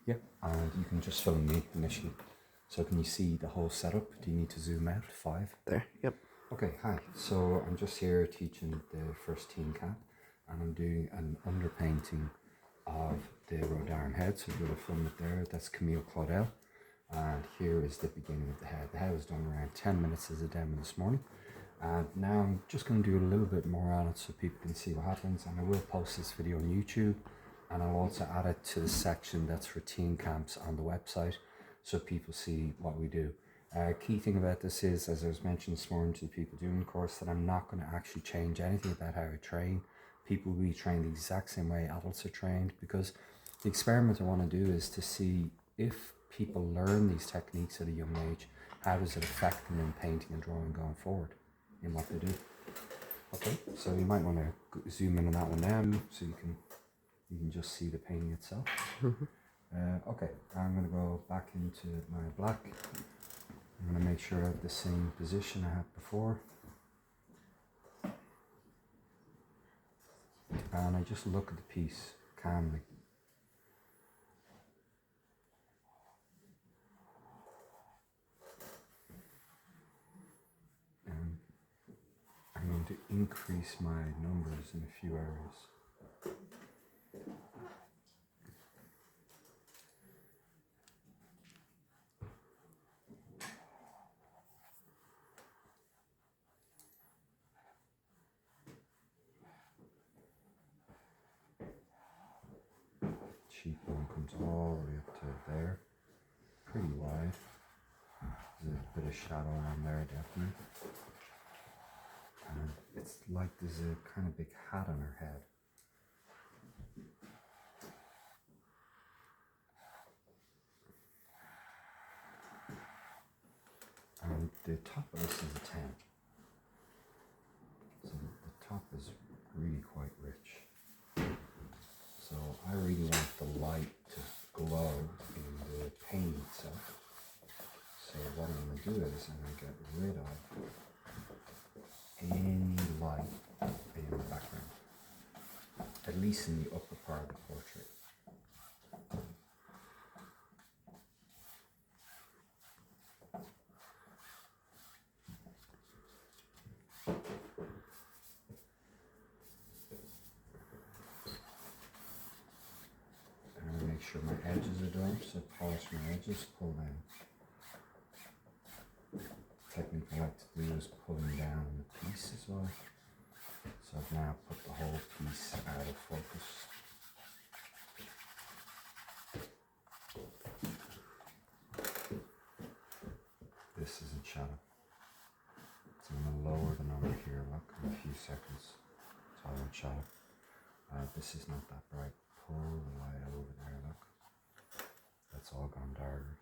Yeah, and you can just film me initially. So can you see the whole setup? Do you need to zoom out? 5. There, yep. Okay, hi. So I'm just here teaching the first team camp, and I'm doing an underpainting of the Rodarn head. So you're going to film it there. That's Camille Claudel. And here is the beginning of the head. The head was done around 10 minutes as a demo this morning. And now I'm just going to do a little bit more on it so people can see what happens. And I will post this video on YouTube. And I'll also add it to the section that's for team camps on the website so people see what we do. Key thing about this is, as I was mentioning this morning to the people doing the course, that I'm not going to actually change anything about how I train. People will be trained the exact same way adults are trained, because the experiment I want to do is to see if people learn these techniques at a young age, how does it affect them in painting and drawing going forward in what they do. Okay, so you might want to zoom in on that one now so you can just see the painting itself. Okay, I'm going to go back into my black. I'm going to make sure I have the same position I had before. And I just look at the piece calmly. And I'm going to increase my numbers in a few areas. Cheekbone comes all the way up to there, pretty wide. There's a bit of shadow on there, definitely. And it's like there's a kind of big hat on her head. And the top of this is a 10. So the top is really quite rich. So I really want the light to glow in the paint itself. So what I'm going to do is I'm going to get rid of any light in the background, at least in the upper part of the portrait. And make sure my edges are done, so polish my edges, pull down. Technique I like to do is pulling down the piece as well. So I've now put the whole piece out of focus. This is in shadow. So I'm going to lower the number here, look, in a few seconds. It's all in shadow. This is not that bright. Pull the light over there, look. That's all gone darker.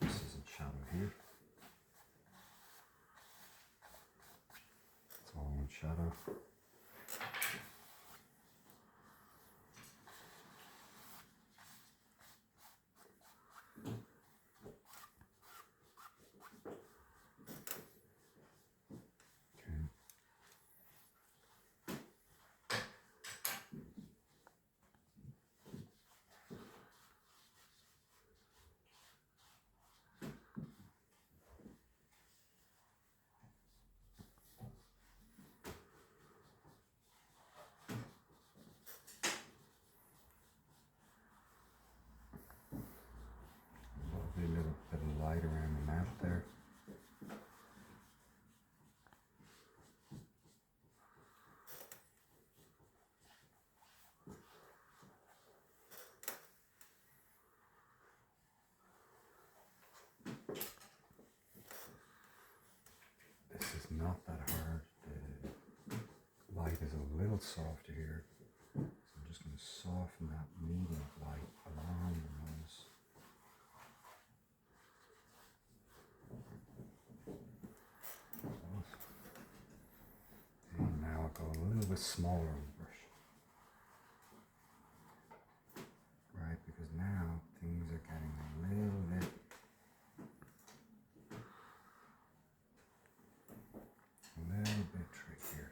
This is in shadow here. It's all in shadow. Lovely little bit of light around the mouth there. This is not that hard. The light is a little softer here. So I'm just going to soften that medium of light along the nose. And now I'll go a little bit smaller on the brush. Right, because now things are getting a little bit trickier.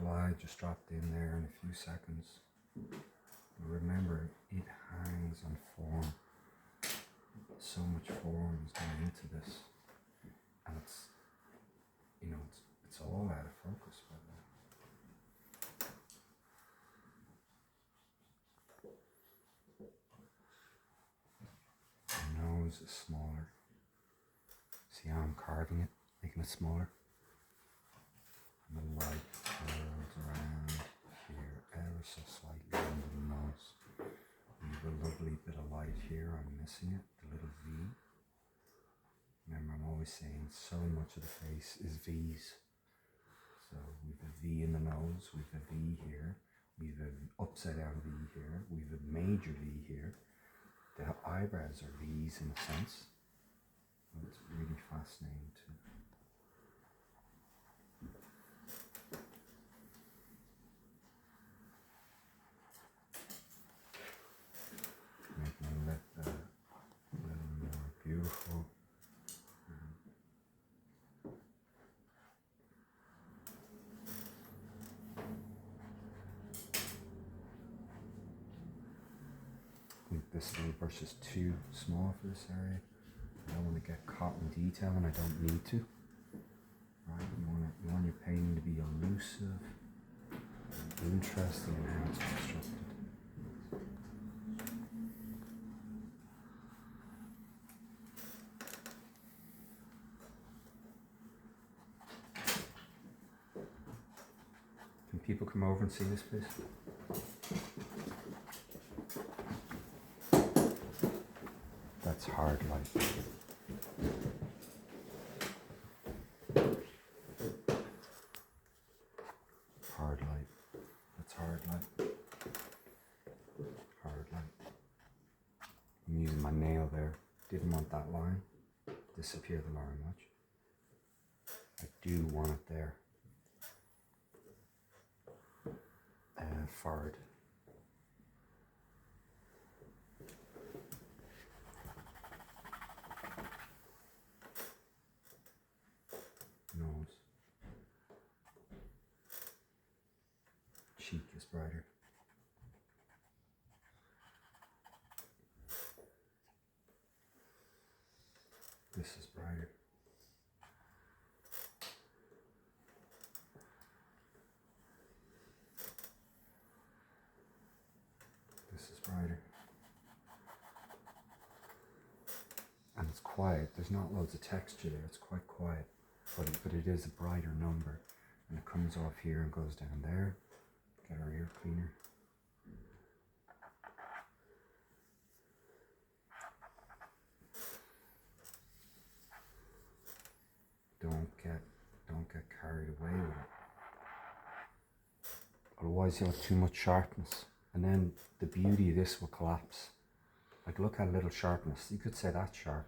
vertical eye just dropped in there in a few seconds. Remember, it hangs on form. So much form is going into this, and it's, it's all out of focus by the way. The nose is smaller. See how I'm carving it, making it smaller? And the light curls around here ever so slightly under the nose. Leave a lovely bit of light here, I'm missing it, the little V. Remember, I'm always saying so much of the face is V's. So we've a V in the nose, we've a V here, we've an upside down V here, we've a major V here. The eyebrows are V's in a sense. It's really fascinating too. Make my lip a little more beautiful. I think this little brush is too small for this area. I don't want to get caught in detail, and I don't need to. Right? You want your painting to be elusive, and interesting in how it's constructed. Can people come over and see this, please? That's hard light. Hard light. That's hard light. Hard light. I'm using my nail there. Didn't want that line. Disappear the line much. I do want it there. Forward. Nose. Cheek is brighter. This is brighter. This is brighter. And it's quiet. There's not loads of texture there. It's quite quiet. But it is a brighter number. And it comes off here and goes down there. Get our ear cleaner. Don't get carried away with it. Otherwise you'll have too much sharpness. And then the beauty of this will collapse. Like, look at a little sharpness. You could say that's sharp.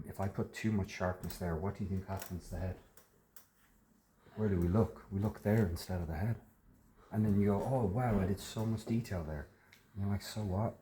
If I put too much sharpness there, what do you think happens to the head? Where do we look? We look there instead of the head. And then you go, oh wow, I did so much detail there. And you're like, so what?